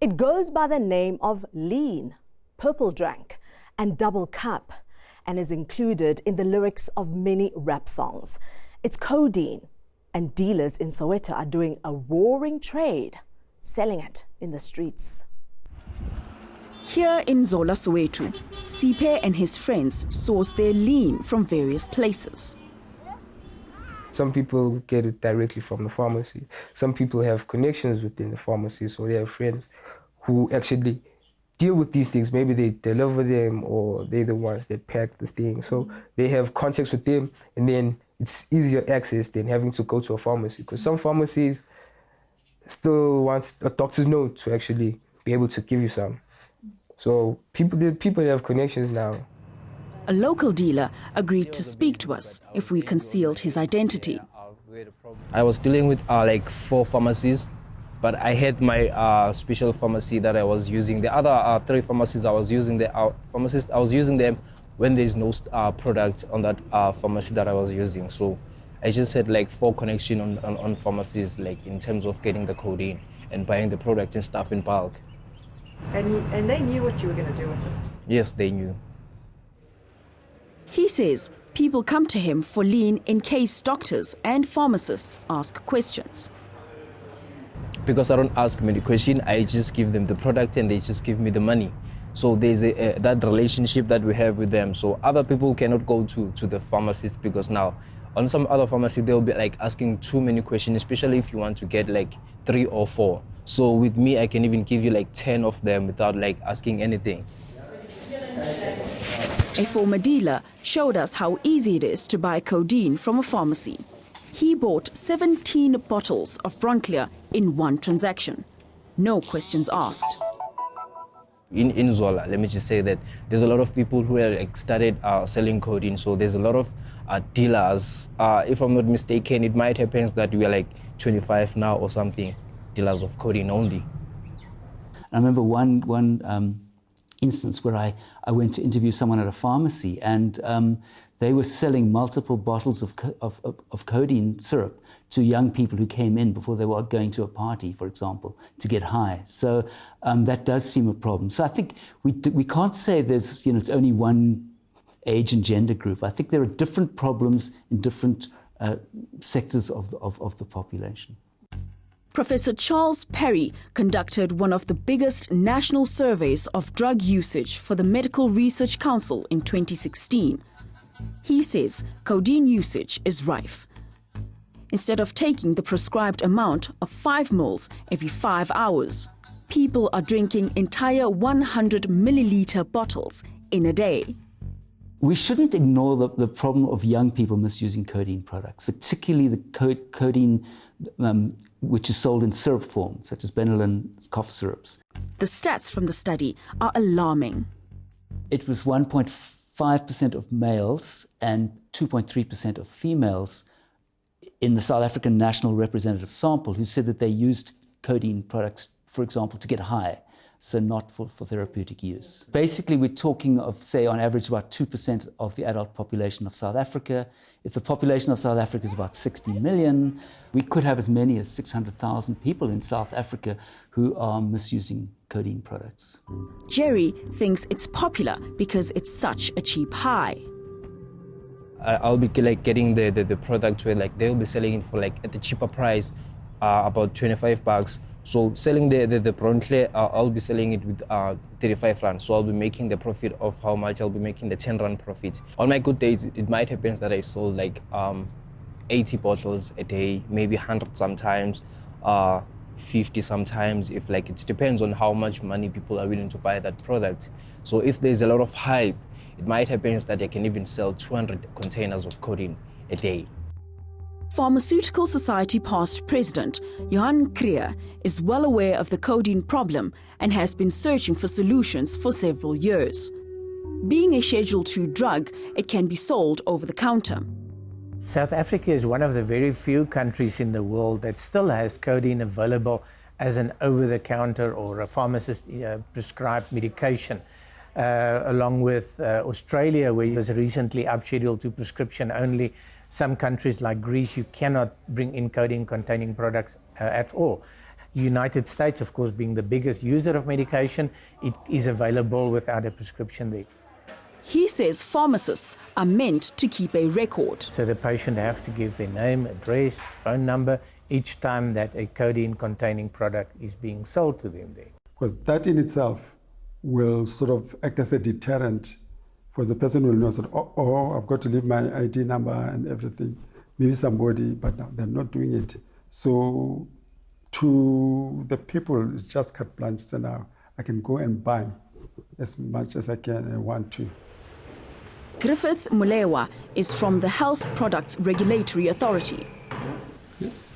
It goes by the name of lean, purple drank, and double cup, and is included in the lyrics of many rap songs. It's codeine, and dealers in Soweto are doing a roaring trade, selling it in the streets. Here in Zola, Soweto, Siphe and his friends source their lean from various places. Some people get it directly from the pharmacy. Some people have connections within the pharmacy, so they have friends who actually deal with these things. Maybe they deliver them, or they're the ones that pack the thing. So they have contacts with them, and then it's easier access than having to go to a pharmacy, because some pharmacies still want a doctor's note to actually be able to give you some. So people have connections now. A local dealer agreed to speak to us if we concealed his identity. I was dealing with like 4 pharmacies, but I had my special pharmacy that I was using. The other 3 pharmacies I was using, I was using them when there's no product on that pharmacy that I was using. So I just had like 4 connections on pharmacies, like in terms of getting the codeine and buying the product and stuff in bulk. And they knew what you were going to do with it? Yes, they knew. He says people come to him for lean in case doctors and pharmacists ask questions. Because I don't ask many questions, I just give them the product and they just give me the money. So there's that relationship that we have with them. So other people cannot go to the pharmacist, because now on some other pharmacy they'll be like asking too many questions, especially if you want to get like 3 or 4. So with me I can even give you like 10 of them without like asking anything. A former dealer showed us how easy it is to buy codeine from a pharmacy. He bought 17 bottles of Bronclear in one transaction. No questions asked. In Zola, let me just say that there's a lot of people who have like started selling codeine. So there's a lot of dealers. If I'm not mistaken, it might happen that we are like 25 now or something, dealers of codeine only. I remember one instance where I went to interview someone at a pharmacy, and they were selling multiple bottles of codeine syrup to young people who came in before they were going to a party, for example, to get high. So that does seem a problem. So I think we can't say there's, it's only one age and gender group. I think there are different problems in different sectors of the population. Professor Charles Perry conducted one of the biggest national surveys of drug usage for the Medical Research Council in 2016. He says codeine usage is rife. Instead of taking the prescribed amount of 5 ml every 5 hours, people are drinking entire 100 milliliter bottles in a day. We shouldn't ignore the problem of young people misusing codeine products, particularly the codeine which is sold in syrup form, such as Benylin cough syrups. The stats from the study are alarming. It was 1.5% of males and 2.3% of females in the South African National Representative Sample who said that they used codeine products, for example, to get high, so not for therapeutic use. Basically, we're talking of, say, on average, about 2% of the adult population of South Africa. If the population of South Africa is about 60 million, we could have as many as 600,000 people in South Africa who are misusing codeine products. Jerry thinks it's popular because it's such a cheap high. I'll be like getting the product where like they'll be selling it for like at the cheaper price, about 25 bucks. So selling the Bronclear, I'll be selling it with 35 rand. So I'll be making the profit of how much? I'll be making the 10 rand profit. On my good days, it might happen that I sold like 80 bottles a day, maybe 100 sometimes, 50 sometimes, if like it depends on how much money people are willing to buy that product. So if there's a lot of hype, it might happen that I can even sell 200 containers of codeine a day. Pharmaceutical Society past president Johan Creer is well aware of the codeine problem and has been searching for solutions for several years. Being a Schedule II drug, it can be sold over the counter. South Africa is one of the very few countries in the world that still has codeine available as an over-the-counter or a pharmacist prescribed medication. Along with Australia, where it was recently upscheduled to prescription only. Some countries like Greece, you cannot bring in codeine-containing products at all. United States, of course, being the biggest user of medication, it is available without a prescription there. He says pharmacists are meant to keep a record. So the patient have to give their name, address, phone number each time that a codeine-containing product is being sold to them there. Because that in itself will sort of act as a deterrent, for the person will know, sort of, oh, I've got to leave my ID number and everything. Maybe somebody, but no, they're not doing it. So to the people, it's just carte blanche. So now I can go and buy as much as I can and want to. Griffith Mulewa is from the Health Products Regulatory Authority.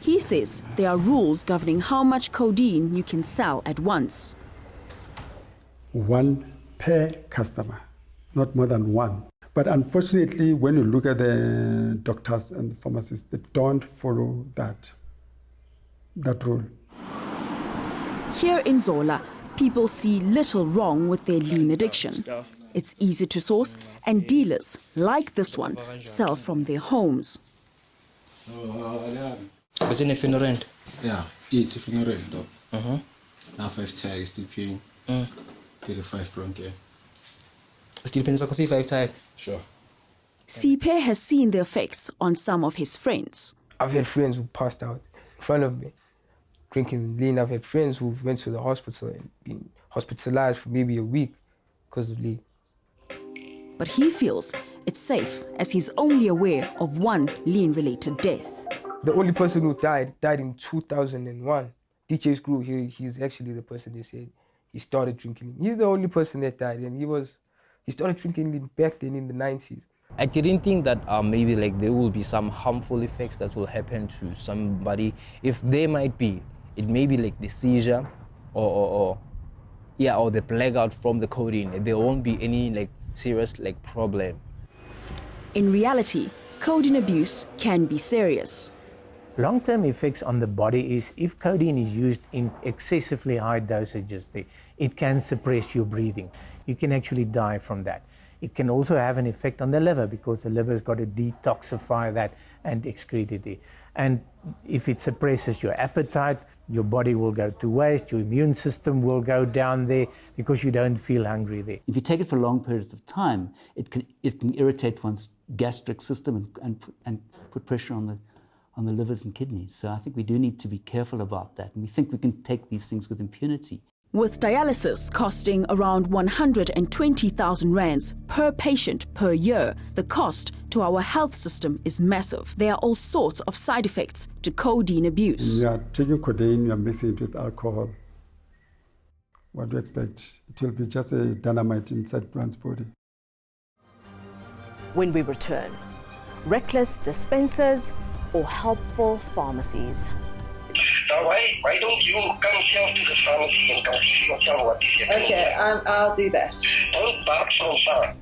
He says there are rules governing how much codeine you can sell at once. One per customer, not more than one. But unfortunately, when you look at the doctors and the pharmacists, they don't follow that rule. Here in Zola, people see little wrong with their lean addiction. It's easy to source, and dealers, like this one, sell from their homes. Was it a funeral rent? Yeah, it's a funeral rent though. Now 5 tag, still paying 35 per month. Still paying 5 tag? Sure. Sipe has seen the effects on some of his friends. I've had friends who passed out in front of me drinking lean. I've had friends who went to the hospital and been hospitalized for maybe a week because of lean. But he feels it's safe as he's only aware of one lean-related death. The only person who died in 2001. DJ Screw, he's actually the person they said he started drinking lean. He's the only person that died, and he started drinking lean back then in the 90s. I didn't think that maybe like there will be some harmful effects that will happen to somebody. If there might be, it may be like the seizure or the blackout from the codeine. There won't be any like serious like problem. In reality, codeine abuse can be serious. Long-term effects on the body is if codeine is used in excessively high dosages, it can suppress your breathing. You can actually die from that. It can also have an effect on the liver because the liver has got to detoxify that and excrete it. And if it suppresses your appetite, your body will go to waste, your immune system will go down there because you don't feel hungry there. If you take it for long periods of time, it can irritate one's gastric system and put pressure on the livers and kidneys. So I think we do need to be careful about that. And we think we can take these things with impunity. With dialysis costing around 120,000 rands per patient per year, the cost to our health system is massive. There are all sorts of side effects to codeine abuse. You are taking codeine, you are mixing it with alcohol. What do you expect? It will be just a dynamite inside one's body. When we return, reckless dispensers or helpful pharmacies. Now, why don't you come yourself to the pharmacy and come see for yourself what is happening? Okay, I'll do that. Don't bark so far.